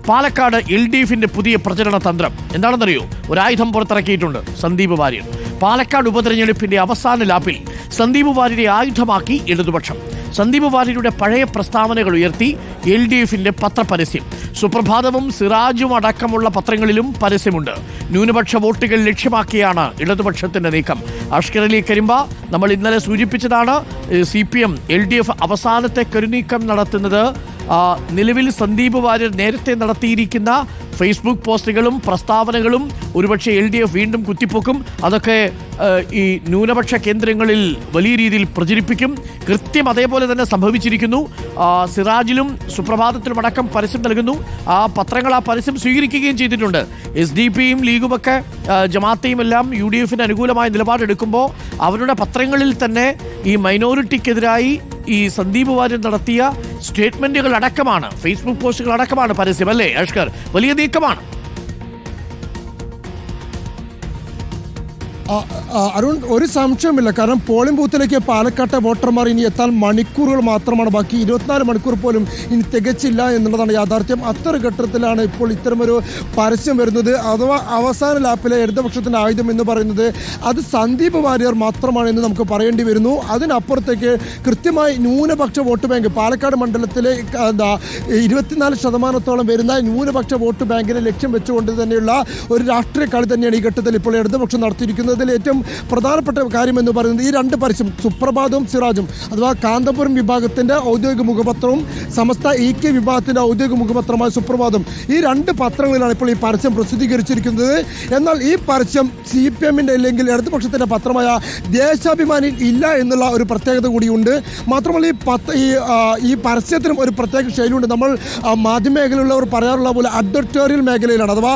പാലക്കാട് LDFിന്റെ പുതിയ പ്രചരണ തന്ത്രം എന്താണെന്നറിയോ? ഒരായുധം പുറത്തിറക്കിയിട്ടുണ്ട് സന്ദീപ് വാര്യർ. പാലക്കാട് ഉപതെരഞ്ഞെടുപ്പിന്റെ അവസാന ലാപ്പിൽ സന്ദീപ് വാര്യരെ ആയുധമാക്കി ഇടതുപക്ഷം. സന്ദീപ് വാര്യരുടെ പഴയ പ്രസ്താവനകൾ ഉയർത്തി LDFിന്റെ പത്രപരസ്യം. സുപ്രഭാതവും സിറാജും അടക്കമുള്ള പത്രങ്ങളിലും പരസ്യമുണ്ട്. ന്യൂനപക്ഷ വോട്ടുകൾ ലക്ഷ്യമാക്കിയാണ് ഇടതുപക്ഷത്തിന്റെ നീക്കം. അഷ്കർ അലി കരിമ്പ നമ്മൾ ഇന്നലെ സൂചിപ്പിച്ചതാണ്. CPM LDF അവസാനത്തെ കരുനീക്കം നടത്തുന്നത് നിലവിൽ സന്ദീപ് വാര്യർ നേരത്തെ നടത്തിയിരിക്കുന്ന ഫേസ്ബുക്ക് പോസ്റ്റുകളും പ്രസ്താവനകളും ഒരുപക്ഷെ LDF വീണ്ടും കുത്തിപ്പൊക്കും. അതൊക്കെ ഈ ന്യൂനപക്ഷ കേന്ദ്രങ്ങളിൽ വലിയ രീതിയിൽ പ്രചരിപ്പിക്കും. കൃത്യം അതേപോലെ തന്നെ സംഭവിച്ചിരിക്കുന്നു. സിറാജിലും സുപ്രഭാതത്തിലും അടക്കം പരസ്യം നൽകുന്നു. ആ പത്രങ്ങൾ ആ പരസ്യം സ്വീകരിക്കുകയും ചെയ്തിട്ടുണ്ട്. SDP-യും ലീഗുമൊക്കെ ജമാഅത്തെയും എല്ലാം UDFിന് അനുകൂലമായ നിലപാടെടുക്കുമ്പോൾ അവരുടെ പത്രങ്ങളിൽ തന്നെ ഈ മൈനോറിറ്റിക്കെതിരായി ഈ സന്ദീപ് വാര്യർ നടത്തിയ സ്റ്റേറ്റ്മെന്റുകൾ അടക്കമാണ്, ഫേസ്ബുക്ക് പോസ്റ്റുകൾ അടക്കമാണ് പരസ്യം. അല്ലേ അഷ്കർ? വലിയ നീക്കമാണ്. അരുൺ, ഒരു സംശയമില്ല. കാരണം പോളിംഗ് ബൂത്തിലേക്ക് പാലക്കാട്ടെ വോട്ടർമാർ ഇനി എത്താൻ മണിക്കൂറുകൾ മാത്രമാണ് ബാക്കി. 24 മണിക്കൂർ പോലും ഇനി തികച്ചില്ല എന്നുള്ളതാണ് യാഥാർത്ഥ്യം. അത്തരം ഘട്ടത്തിലാണ് ഇപ്പോൾ ഇത്തരമൊരു പരസ്യം വരുന്നത്. അഥവാ അവസാന ലാപ്പിലെ ഇടതുപക്ഷത്തിൻ്റെ ആയുധം എന്ന് പറയുന്നത് അത് സന്ദീപ് വാര്യർ മാത്രമാണെന്ന് നമുക്ക് പറയേണ്ടി വരുന്നു. അതിനപ്പുറത്തേക്ക് കൃത്യമായി ന്യൂനപക്ഷ വോട്ട് ബാങ്ക് പാലക്കാട് മണ്ഡലത്തിലെ 24% വരുന്ന ന്യൂനപക്ഷ വോട്ട് ബാങ്കിനെ ലക്ഷ്യം വെച്ചുകൊണ്ട് തന്നെയുള്ള ഒരു രാഷ്ട്രീയ കളി തന്നെയാണ് ഈ ഘട്ടത്തിൽ ഇപ്പോൾ ഇടതുപക്ഷം നടത്തിയിരിക്കുന്നത്. ഇതിൽ ഏറ്റവും പ്രധാനപ്പെട്ട കാര്യം എന്ന് പറയുന്നത് ഈ രണ്ട് പരസ്യം, സുപ്രഭാതവും സിറാജും, അഥവാ കാന്തപുരം വിഭാഗത്തിന്റെ ഔദ്യോഗിക മുഖപത്രവും സമസ്ത EK വിഭാഗത്തിന്റെ ഔദ്യോഗിക മുഖപത്രമായ സുപ്രഭാതം, ഈ രണ്ട് പത്രങ്ങളിലാണ് ഇപ്പോൾ ഈ പരസ്യം പ്രസിദ്ധീകരിച്ചിരിക്കുന്നത്. എന്നാൽ ഈ പരസ്യം CPMന്റെ അല്ലെങ്കിൽ ഇടതുപക്ഷത്തിന്റെ പത്രമായ ദേശാഭിമാനി ഇല്ല എന്നുള്ള ഒരു പ്രത്യേകത കൂടിയുണ്ട്. മാത്രമല്ല ഈ പരസ്യത്തിനും ഒരു പ്രത്യേക ശൈലിയുണ്ട്. നമ്മൾ മാധ്യമ മേഖലയിലുള്ളവർ പറയാറുള്ള പോലെ അഡ്വർട്ടോറിയൽ മേഖലയിലാണ്. അഥവാ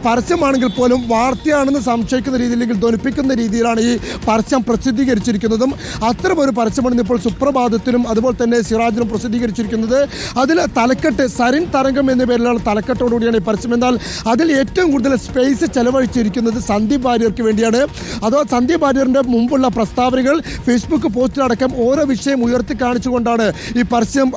പരസ്യമാണെങ്കിൽ പോലും വാർത്തയാണെന്ന് സംശയിക്കുന്ന രീതിയിലേക്ക് ധ്വനിപ്പിക്കുന്ന രീതിയിലാണ് ഈ പരസ്യം പ്രസിദ്ധീകരിച്ചിരിക്കുന്നതും. അത്തരമൊരു പരസ്യമാണ് ഇപ്പോൾ സുപ്രഭാതത്തിനും അതുപോലെ തന്നെ സിറാജിനും പ്രസിദ്ധീകരിച്ചിരിക്കുന്നത്. അതിൽ തലക്കെട്ട് സരിൻ തരംഗം എന്ന പേരിലുള്ള തലക്കെട്ടോടുകൂടിയാണ് ഈ പരസ്യം. എന്നാൽ അതിൽ ഏറ്റവും കൂടുതൽ സ്പേസ് ചെലവഴിച്ചിരിക്കുന്നത് സന്ദീപ് വാര്യർക്ക് വേണ്ടിയാണ്. അഥവാ സന്ദീപ് വാര്യറിൻ്റെ മുമ്പുള്ള പ്രസ്താവനകൾ ഫേസ്ബുക്ക് പോസ്റ്റിലടക്കം ഓരോ വിഷയം ഉയർത്തി കാണിച്ചുകൊണ്ടാണ് ഈ പരസ്യം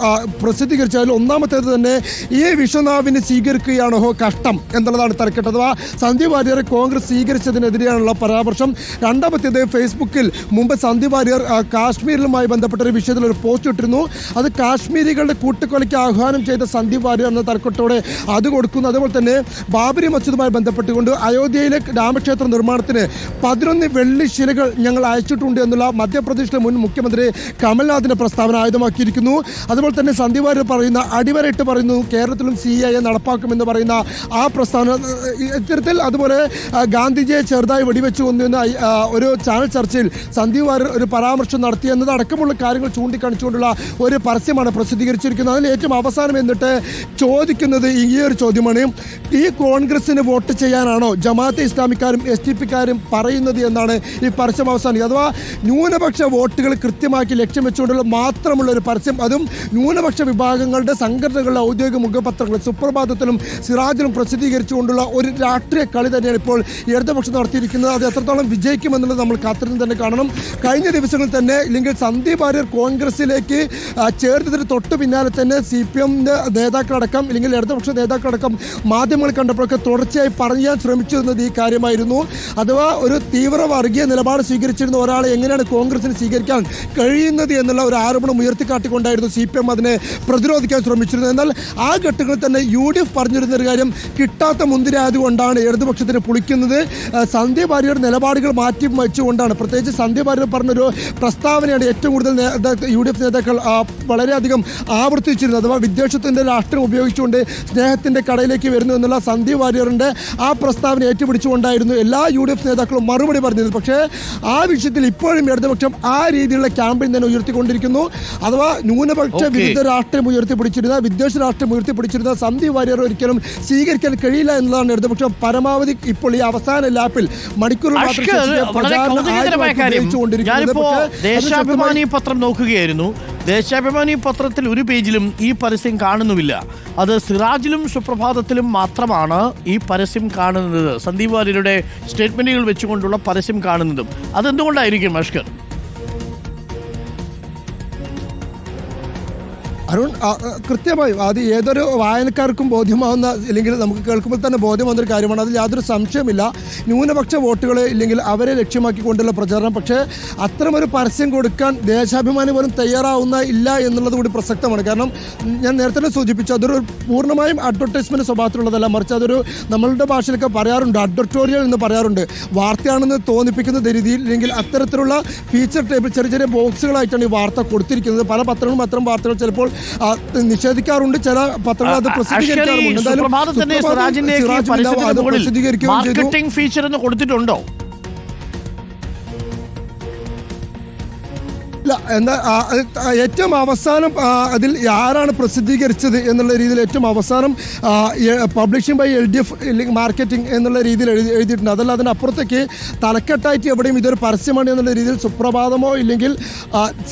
പ്രസിദ്ധീകരിച്ചത്. അതിൽ ഒന്നാമത്തേത് തന്നെ ഈ വിശ്വനാഥിനെ സ്വീകരിക്കുകയാണോ കഷ്ടം എന്നുള്ളതാണ് തലക്കെട്ട്. അഥവാ സന്ദീപ് വാര്യരെ കോൺഗ്രസ് സ്വീകരിച്ചതിനെതിരെയാണുള്ള പരാമർശം. രണ്ടാമത്തേത് ഫേസ്ബുക്കിൽ മുമ്പ് സന്ദീപ് വാര്യർ കാശ്മീരിലുമായി ബന്ധപ്പെട്ട ഒരു വിഷയത്തിൽ ഒരു പോസ്റ്റ് ഇട്ടിരുന്നു. അത് കാശ്മീരികളുടെ കൂട്ടുകൊലയ്ക്ക് ആഹ്വാനം ചെയ്ത സന്ദീപ് വാര്യർ എന്ന തലക്കെട്ടോടെ അത് കൊടുക്കുന്നു. അതുപോലെ തന്നെ ബാബരി മസ്ജിദുമായി ബന്ധപ്പെട്ടുകൊണ്ട് അയോധ്യയിലെ രാമക്ഷേത്ര നിർമ്മാണത്തിന് 11 വെള്ളിശിലകൾ ഞങ്ങൾ അയച്ചിട്ടുണ്ട് എന്നുള്ള മധ്യപ്രദേശിലെ മുൻ മുഖ്യമന്ത്രി കമൽനാഥിന്റെ പ്രസ്താവന ആയുധമാക്കിയിരിക്കുന്നു. അതുപോലെ തന്നെ സന്ദീപ് വാര്യർ പറയുന്ന അടിവരയിട്ട് പറയുന്നു കേരളത്തിലും CAA നടപ്പാക്കുമെന്ന് പറയുന്ന ആ പ്രസ്താവന ഇത്തരത്തിൽ. അതുപോലെ ഗാന്ധിജിയെ ചെറുതായി വെടിവെച്ചു കൊന്നുവെന്ന ഒരു ചാനൽ ചർച്ചയിൽ സന്ദീപ് വാര്യർ ഒരു പരാമർശം നടത്തി എന്നതടക്കമുള്ള കാര്യങ്ങൾ ചൂണ്ടിക്കാണിച്ചുകൊണ്ടുള്ള ഒരു പരസ്യമാണ് പ്രസിദ്ധീകരിച്ചിരിക്കുന്നത്. അതിൽ ഏറ്റവും അവസാനം എന്നിട്ട് ചോദിക്കുന്നത് ഈ ഒരു ചോദ്യമാണ്: ഈ കോൺഗ്രസിന് വോട്ട് ചെയ്യാനാണോ ജമാഅത്തെ ഇസ്ലാമിക്കാരും SDP-ക്കാരും പറയുന്നത് എന്നാണ് ഈ പരസ്യം അവസാനിക്കുക. അഥവാ ന്യൂനപക്ഷ വോട്ടുകൾ കൃത്യമാക്കി ലക്ഷ്യം വെച്ചുകൊണ്ടുള്ള മാത്രമുള്ള ഒരു പരസ്യം, അതും ന്യൂനപക്ഷ വിഭാഗങ്ങളുടെ സംഘടനകളുടെ ഔദ്യോഗിക മുഖപത്രങ്ങൾ സുപ്രഭാതത്തിലും സിറാജിലും പ്രസിദ്ധീകരിച്ചുകൊണ്ടുള്ള ഒരു രാഷ്ട്രീയ കളി തന്നെയാണ് ഇപ്പോൾ ഇടതുപക്ഷം നടത്തിയിരിക്കുന്നത്. അത് എത്രത്തോളം വിജയിക്കുമെന്നുള്ളത് നമ്മൾ കാത്തിരുന്ന് തന്നെ കാണണം. കഴിഞ്ഞ ദിവസങ്ങളിൽ തന്നെ ഇല്ലെങ്കിൽ സന്ദീപ് വാര്യർ കോൺഗ്രസിലേക്ക് ചേർത്തതിന് തൊട്ട് പിന്നാലെ തന്നെ CPMന്റെ നേതാക്കളടക്കം ഇല്ലെങ്കിൽ ഇടതുപക്ഷ നേതാക്കളടക്കം മാധ്യമങ്ങൾ കണ്ടപ്പോഴൊക്കെ തുടർച്ചയായി പറയാൻ ശ്രമിച്ചിരുന്നത് ഈ കാര്യമായിരുന്നു. അഥവാ ഒരു തീവ്ര വർഗീയ നിലപാട് സ്വീകരിച്ചിരുന്ന ഒരാളെ എങ്ങനെയാണ് കോൺഗ്രസിന് സ്വീകരിക്കാൻ കഴിയുന്നത് എന്നുള്ള ഒരു ആരോപണം ഉയർത്തിക്കാട്ടിക്കൊണ്ടായിരുന്നു CPM അതിനെ പ്രതിരോധിക്കാൻ ശ്രമിച്ചിരുന്നത്. എന്നാൽ ആ ഘട്ടങ്ങളിൽ തന്നെ UDF പറഞ്ഞിരുന്ന ഒരു കാര്യം, കിട്ടാത്ത മുന്തിരി ആയതുകൊണ്ടാണ് ഇടതുപക്ഷത്തിന് പുളിക്കുന്നത്. സന്ദീപ് വാര്യർ നിലപാടുകൾ മാറ്റി വെച്ചുകൊണ്ടാണ്. പ്രത്യേകിച്ച് സന്ദീപ് വാര്യർ പറഞ്ഞൊരു പ്രസ്താവനയാണ് ഏറ്റവും കൂടുതൽ UDF നേതാക്കൾ വളരെയധികം ആവർത്തിച്ചിരുന്നത്. അഥവാ വിദ്വേഷത്തിൻ്റെ രാഷ്ട്രീയം ഉപയോഗിച്ചുകൊണ്ട് സ്നേഹത്തിൻ്റെ കടയിലേക്ക് വരുന്നു എന്നുള്ള സന്ദീപ് വാര്യറിൻ്റെ ആ പ്രസ്താവന ഏറ്റുപിടിച്ചുകൊണ്ടായിരുന്നു എല്ലാ UDF നേതാക്കളും മറുപടി പറഞ്ഞിരുന്നത്. പക്ഷേ ആ വിഷയത്തിൽ ഇപ്പോഴും ഇടതുപക്ഷം ആ രീതിയിലുള്ള ക്യാമ്പയിൻ തന്നെ ഉയർത്തിക്കൊണ്ടിരിക്കുന്നു. അഥവാ ന്യൂനപക്ഷ വിരുദ്ധ രാഷ്ട്രീയം ഉയർത്തിപ്പിടിച്ചിരുന്ന, വിദ്വേഷ രാഷ്ട്രീയം ഉയർത്തിപ്പിടിച്ചിരുന്ന സന്ദീപ് വാര്യർ ഒരിക്കലും സ്വീകരിക്കാൻ കഴിയില്ല എന്നതാണ് ഇടതുപക്ഷം പരമാവധി ഇപ്പോൾ ഈ അവസാന ലാപ്പിൽ മണിക്കൂർ ദേശാഭിമാനി പത്രം നോക്കുകയായിരുന്നു. ദേശാഭിമാനി പത്രത്തിൽ ഒരു പേജിലും ഈ പരസ്യം കാണുന്നുമില്ല. അത് സിറാജിലും സുപ്രഭാതത്തിലും മാത്രമാണ് ഈ പരസ്യം കാണുന്നത്. സന്ദീപ് വാര്യരുടെ സ്റ്റേറ്റ്മെന്റുകൾ വെച്ചുകൊണ്ടുള്ള പരസ്യം കാണുന്നതും അതെന്തുകൊണ്ടായിരിക്കും അഷ്കർ? അരുൺ കൃത്യമായും അത് ഏതൊരു വായനക്കാർക്കും ബോധ്യമാവുന്ന, അല്ലെങ്കിൽ നമുക്ക് കേൾക്കുമ്പോൾ തന്നെ ബോധ്യമാവുന്ന ഒരു കാര്യമാണ്. അതിൽ യാതൊരു സംശയമില്ല. ന്യൂനപക്ഷ വോട്ടുകൾ ഇല്ലെങ്കിൽ അവരെ ലക്ഷ്യമാക്കിക്കൊണ്ടുള്ള പ്രചാരണം. പക്ഷേ അത്തരമൊരു പരസ്യം കൊടുക്കാൻ ദേശാഭിമാനി പോലും തയ്യാറാവുന്ന ഇല്ല എന്നുള്ളത് കൂടി പ്രസക്തമാണ്. കാരണം ഞാൻ നേരത്തെ സൂചിപ്പിച്ചു, അതൊരു പൂർണ്ണമായും അഡ്വർടൈസ്മെൻറ്റ് സ്വഭാവത്തിലുള്ളതല്ല, മറിച്ച് അതൊരു നമ്മളുടെ ഭാഷയിലൊക്കെ പറയാറുണ്ട്, അഡ്വർട്ടോറിയൽ എന്ന് പറയാറുണ്ട്. വാർത്തയാണെന്ന് തോന്നിപ്പിക്കുന്ന രീതിയിൽ അല്ലെങ്കിൽ അത്തരത്തിലുള്ള ഫീച്ചർ ടേബിൾ ചെറിയ ചെറിയ ബോക്സുകളായിട്ടാണ് ഈ വാർത്ത കൊടുത്തിരിക്കുന്നത്. പല പത്രങ്ങളും അത്തരം വാർത്തകൾ ചിലപ്പോൾ നിഷേധിക്കാറുണ്ട്, ചില പത്രങ്ങൾ അത് പ്രസിദ്ധീകരിക്കാറുണ്ട്. മാർക്കറ്റിംഗ് ഫീച്ചർ എന്ന് കൊടുത്തിട്ടുണ്ടോ? എന്താ ഏറ്റവും അവസാനം അതിൽ ആരാണ് പ്രസിദ്ധീകരിച്ചത് എന്നുള്ള രീതിയിൽ ഏറ്റവും അവസാനം പബ്ലിഷിംഗ് ബൈ LDF അല്ലെങ്കിൽ മാർക്കറ്റിംഗ് എന്നുള്ള രീതിയിൽ എഴുതിയിട്ടുണ്ട്. അതല്ല അതിനപ്പുറത്തേക്ക് തലക്കെട്ടായിട്ട് എവിടെയും ഇതൊരു പരസ്യമാണ് എന്നുള്ള രീതിയിൽ സുപ്രഭാതമോ ഇല്ലെങ്കിൽ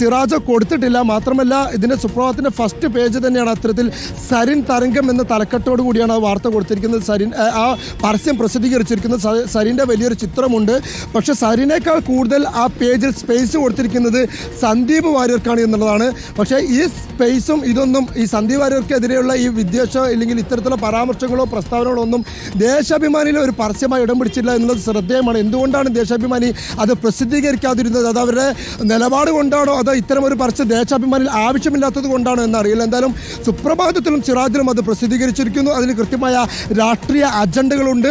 സിറാജോ കൊടുത്തിട്ടില്ല. മാത്രമല്ല ഇതിൻ്റെ സുപ്രഭാതത്തിൻ്റെ ഫസ്റ്റ് പേജ് തന്നെയാണ് അത്തരത്തിൽ സരിൻ തരംഗം എന്ന തലക്കെട്ടോടു കൂടിയാണ് ആ വാർത്ത കൊടുത്തിരിക്കുന്നത്. സരിൻ ആ പരസ്യം പ്രസിദ്ധീകരിച്ചിരിക്കുന്നത്. സരിൻ്റെ വലിയൊരു ചിത്രമുണ്ട്. പക്ഷേ സരിനേക്കാൾ കൂടുതൽ ആ പേജിൽ സ്പേസ് കൊടുത്തിരിക്കുന്നത് സന്ദീപ് വാര്യർക്കാണ് എന്നുള്ളതാണ്. പക്ഷേ ഈ സ്പേസും ഇതൊന്നും ഈ സന്ദീപ് വാര്യർക്കെതിരെയുള്ള ഈ വിദ്വേഷ അല്ലെങ്കിൽ ഇത്തരത്തിലുള്ള പരാമർശങ്ങളോ പ്രസ്താവനകളോ ഒന്നും ദേശാഭിമാനിയിലെ ഒരു പരസ്യമായി ഇടം പിടിച്ചില്ല എന്നുള്ളത് ശ്രദ്ധേയമാണ്. എന്തുകൊണ്ടാണ് ദേശാഭിമാനി അത് പ്രസിദ്ധീകരിക്കാതിരുന്നത്? അത് അവരുടെ നിലപാട് കൊണ്ടാണോ അതോ ഇത്തരം ഒരു പരസ്യം ദേശാഭിമാനിയിൽ ആവശ്യമില്ലാത്തത് കൊണ്ടാണോ എന്നറിയില്ല. എന്തായാലും സുപ്രഭാതത്തിലും സിറാജിലും അത് പ്രസിദ്ധീകരിച്ചിരിക്കുന്നു. അതിന് കൃത്യമായ രാഷ്ട്രീയ അജണ്ടകളുണ്ട്.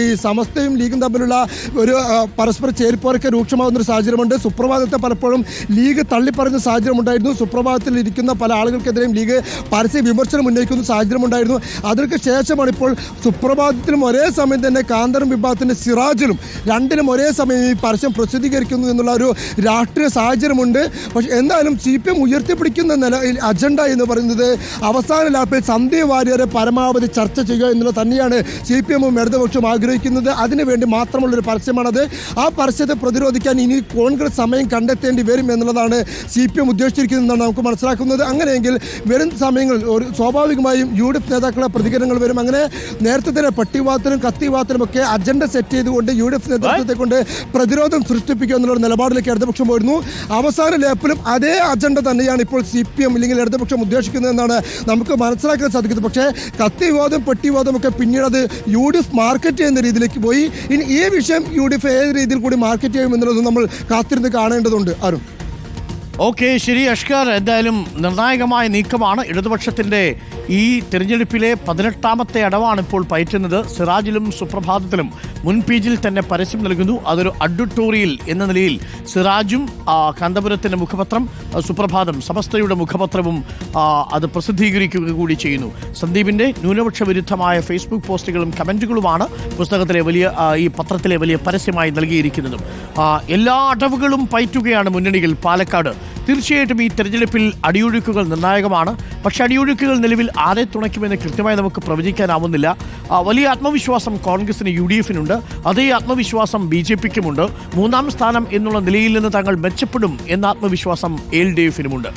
ഈ സമസ്തയും ലീഗും തമ്മിലുള്ള ഒരു പരസ്പര ചേരിപ്പോരൊക്കെ രൂക്ഷമാകുന്നൊരു സാഹചര്യമുണ്ട്. സുപ്രഭാതത്തെ പലപ്പോഴും ലീഗ് തള്ളിപ്പറയുന്ന സാഹചര്യമുണ്ടായിരുന്നു. സുപ്രഭാതത്തിൽ ഇരിക്കുന്ന പല ആളുകൾക്കെതിരെയും ലീഗ് പരസ്യ വിമർശനം ഉന്നയിക്കുന്ന സാഹചര്യമുണ്ടായിരുന്നു. അതിനൊക്കെ ശേഷമാണ് ഇപ്പോൾ സുപ്രഭാതത്തിലും ഒരേ സമയം തന്നെ കാന്തരം വിഭാഗത്തിൻ്റെ സിറാജിലും രണ്ടിനും ഒരേ സമയം ഈ പരസ്യം പ്രസിദ്ധീകരിക്കുന്നു എന്നുള്ള ഒരു രാഷ്ട്രീയ സാഹചര്യമുണ്ട്. പക്ഷേ എന്തായാലും CPM ഉയർത്തിപ്പിടിക്കുന്ന അജണ്ട എന്ന് പറയുന്നത് അവസാന ലാപ്പിൽ സന്ദീപ് വാര്യരെ പരമാവധി ചർച്ച ചെയ്യുക എന്നുള്ളത് തന്നെയാണ് CPM-ഉം ഇടതുപക്ഷവും ആഗ്രഹിക്കുന്നത്. അതിനുവേണ്ടി മാത്രമുള്ളൊരു പരസ്യമാണത്. ആ പരസ്യത്തെ പ്രതിരോധിക്കാൻ ഇനി കോൺഗ്രസ് സമയം കണ്ടെത്തേണ്ടി വരും എന്നുള്ളതാണ് CPM ഉദ്ദേശിച്ചിരിക്കുന്നതെന്നാണ് നമുക്ക് മനസ്സിലാക്കുന്നത്. അങ്ങനെയെങ്കിൽ വരും സമയങ്ങളിൽ ഒരു സ്വാഭാവികമായും UDF നേതാക്കളെ പ്രതികരണങ്ങൾ വരും. അങ്ങനെ നേരത്തെ തന്നെ പട്ടികവാദത്തിലും കത്തിവാദത്തിലും ഒക്കെ അജണ്ട സെറ്റ് ചെയ്തുകൊണ്ട് UDF നേതൃത്വത്തെ കൊണ്ട് പ്രതിരോധം സൃഷ്ടിപ്പിക്കുക എന്നുള്ള നിലപാടിലേക്ക് ഇടതുപക്ഷം പോയിരുന്നു. അവസാന ലേപ്പിലും അതേ അജണ്ട തന്നെയാണ് ഇപ്പോൾ CPM അല്ലെങ്കിൽ ഇടതുപക്ഷം ഉദ്ദേശിക്കുന്നതെന്നാണ് നമുക്ക് മനസ്സിലാക്കാൻ സാധിക്കുന്നത്. പക്ഷേ കത്തിവാദം പെട്ടിവാദം ഒക്കെ പിന്നീട് അത് UDF മാർക്കറ്റ് ചെയ്യുന്ന രീതിയിലേക്ക് പോയി. ഇനി ഈ വിഷയം UDF ഏത് രീതിയിൽ കൂടി മാർക്കറ്റ് ചെയ്യും എന്നുള്ളത് നമ്മൾ കാത്തിരുന്ന് കാണേണ്ടതുണ്ട്. ആരും ഓക്കെ, ശരി അഷ്കർ. എന്തായാലും നിർണായകമായ നീക്കമാണ് ഇടതുപക്ഷത്തിൻ്റെ ഈ തിരഞ്ഞെടുപ്പിലെ 18ാമത്തെ അടവാണ് ഇപ്പോൾ പയറ്റുന്നത്. സിറാജിലും സുപ്രഭാതത്തിലും മുൻ പേജിൽ തന്നെ പരസ്യം നൽകുന്നു. അതൊരു അഡ്വർട്ടോറിയൽ എന്ന നിലയിൽ സിറാജും കാന്തപുരത്തിൻ്റെ മുഖപത്രം, സുപ്രഭാതം സമസ്തയുടെ മുഖപത്രവും അത് പ്രസിദ്ധീകരിക്കുക കൂടി ചെയ്യുന്നു. സന്ദീപിൻ്റെ ന്യൂനപക്ഷ വിരുദ്ധമായ ഫേസ്ബുക്ക് പോസ്റ്റുകളും കമൻറ്റുകളുമാണ് പുസ്തകത്തിലെ ഈ പത്രത്തിലെ വലിയ പരസ്യമായി നൽകിയിരിക്കുന്നതും. എല്ലാ അടവുകളും പയറ്റുകയാണ് മുന്നണികൾ. പാലക്കാട് തീർച്ചയായിട്ടും ഈ തെരഞ്ഞെടുപ്പിൽ അടിയൊഴുക്കുകൾ നിർണായകമാണ്. പക്ഷേ അടിയൊഴുക്കുകൾ നിലവിൽ ആരെ തുണയ്ക്കുമെന്ന് കൃത്യമായി നമുക്ക് പ്രവചിക്കാനാവുന്നില്ല. വലിയ ആത്മവിശ്വാസം കോൺഗ്രസിന് UDF-നുണ്ട്. അതേ ആത്മവിശ്വാസം BJP-ക്കുമുണ്ട്. 3ാം സ്ഥാനം എന്നുള്ള നിലയിൽ നിന്ന് തങ്ങൾ മെച്ചപ്പെടും എന്ന ആത്മവിശ്വാസം LDF-നുമുണ്ട്.